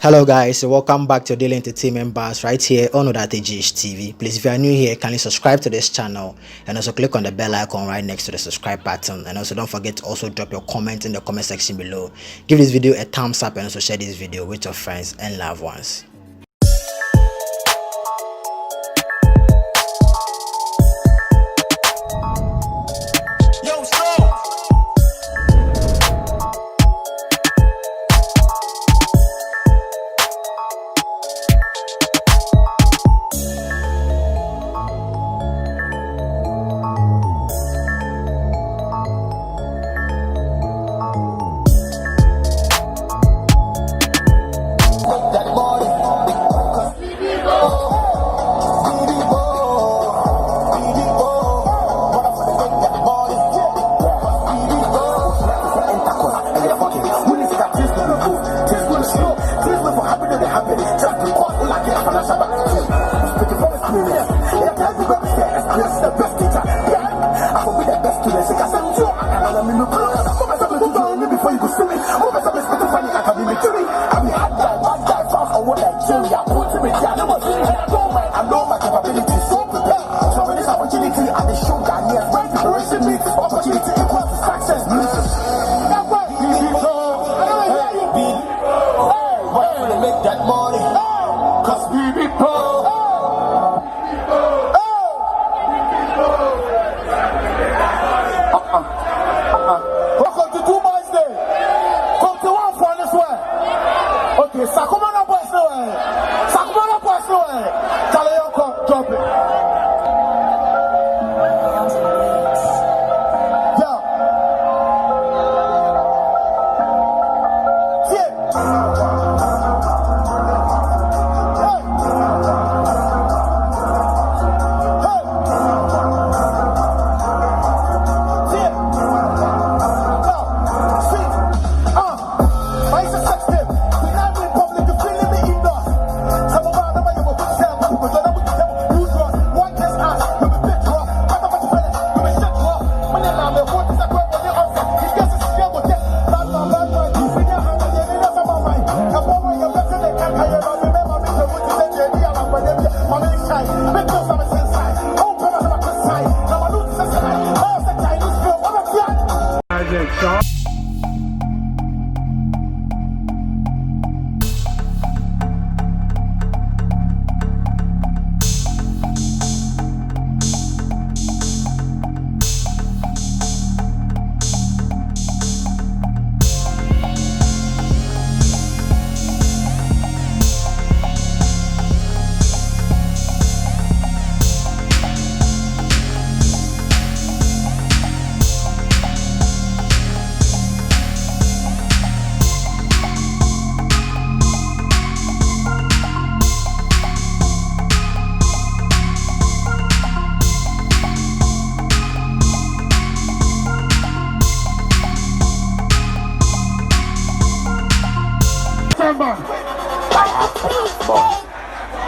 Hello guys, welcome back to Daily Entertainment Bars right here on Odatejish TV. Please, if you are new here, kindly subscribe to this channel and also click on the bell icon right next to the subscribe button. And also don't forget to also drop your comment in the comment section below. Give this video a thumbs up and also share this video with your friends and loved ones.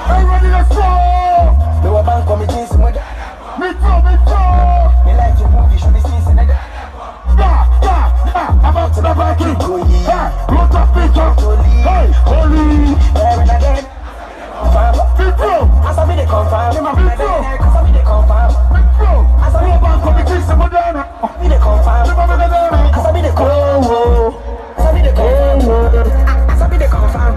Everybody, let's go! The bank committees, me too. Me like your movie, should be seen in it. I'm out to the banking. Look up, hey, holy. Every again. As I be the confirm, as I be the confirm. As I be the bank committees, be the confirm. As I be the confirm. As I be the confirm. As I be the confirm.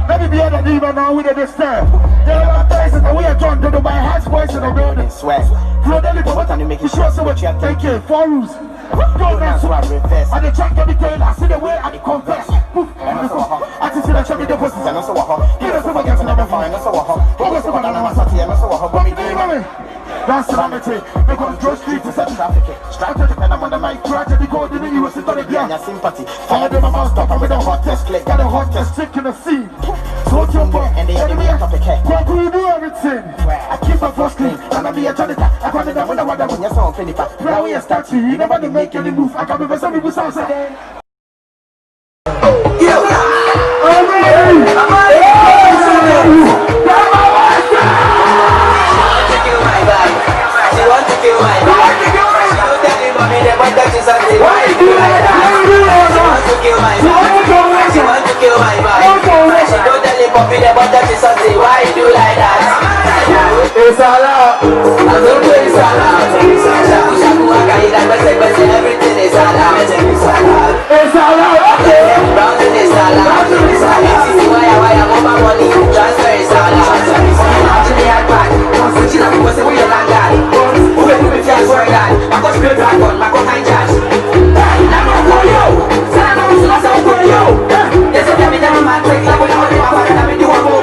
Let me be on the diva now with this time. There are places that we are trying to do by house boys in the building. Swear. Flow the little button and make it sure so what you are taking. Four rules. Go now, so I reverse. And the track can be tail, I see the way I confess. I just see the chubby deposits and also a hop. Get us over against another fine, that's a hop. What was the one I'm a and also a hop. What me doing? That's calamity. They come to street to set traffic. Strategy and I'm on the mic. Tragedy code in the US is gonna be on your sympathy. Fire them a mouth stop and with a hot test click. Got a hot test chick in the scene. So to your boy and the enemy are topic. Go we do everything. I keep my first clean and I be a janitor. I can't even wonder what I'm when you're so Philippa. Now we are starting. You never make any move. I can't be some people sound today. want to touch something. Why you do like that? It's all out. I don't do it's all out. Shaku shaku waka in that best everything is all out. It's all out. Brown is all out. Easy wire more money. Transfer is all out. Actually I back. Switching up people say we your land guy. Who will do me just for a guy? I got straight back on. I got high charge. Now I'm for you. Say I'm not for you. Yes, I'm coming down my take. I'm going to I'm in the one more.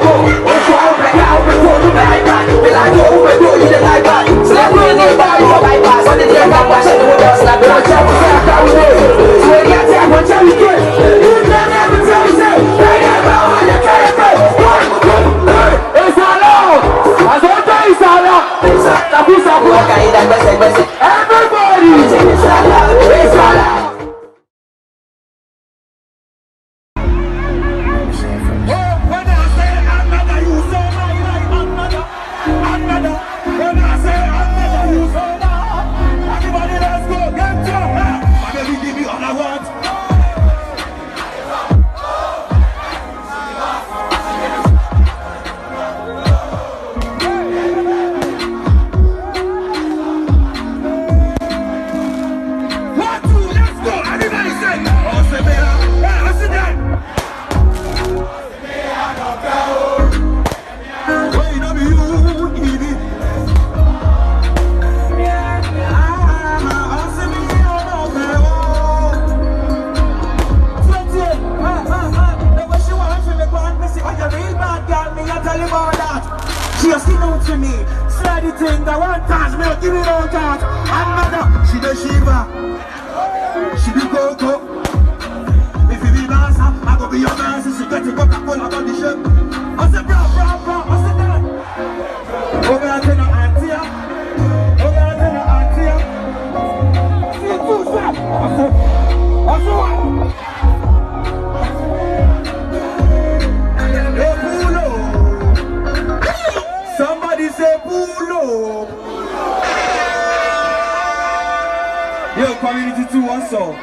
Yo, community 2, what's up?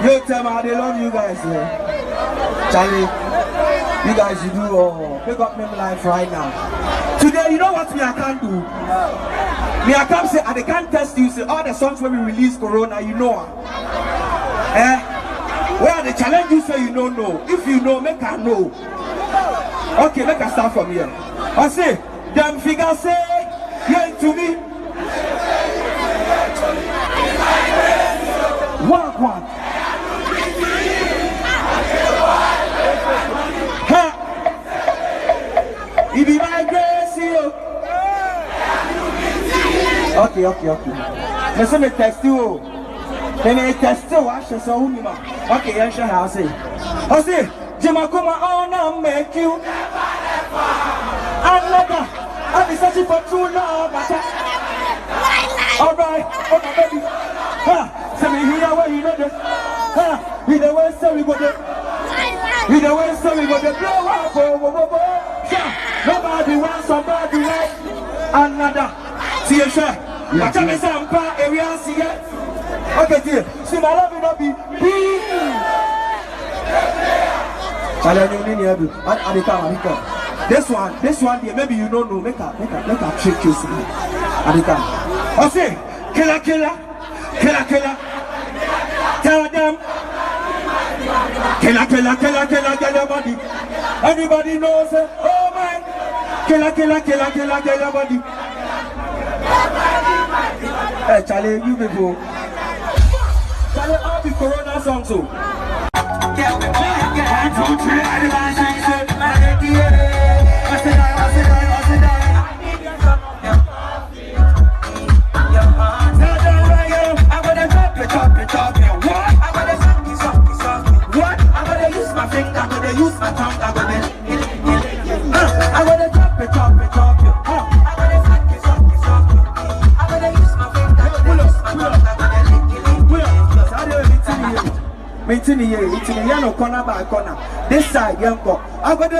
Yo, tell me how they love you guys, Charlie, you guys, you do pick up them life right now. Today, you know what me I can't do? Me I can't say, I can't test you, say all the songs when we release Corona, you know. Where the challenge you say you don't know. If you know, make I know. Okay, make I start from here. I say, them figures say, yeah to me. One. It be my grace, you. Okay. Listen, me text you. Then I text you. I should say, okay, yes, I say, Jimakuma, honor make you. Another, I'll be searching for true love. Alright, okay, baby. Send me here where you know this. We the way so we go there. We the way so we go there. Blow up, nobody wants somebody like another. See you, sir. Watch out, Miss Ampa, area, see it. Okay, dear. See, my love will not be big. This one, dear, maybe you don't know. Make a trick you, see. I say, killer. Tell them. Killer, get your body. Everybody knows it. Oh man. Killer, get your body. Hey, Charlie, you people. Charlie, all the Corona songs, so. 1, 2, 3, it's in the corner by corner. This side, young boy.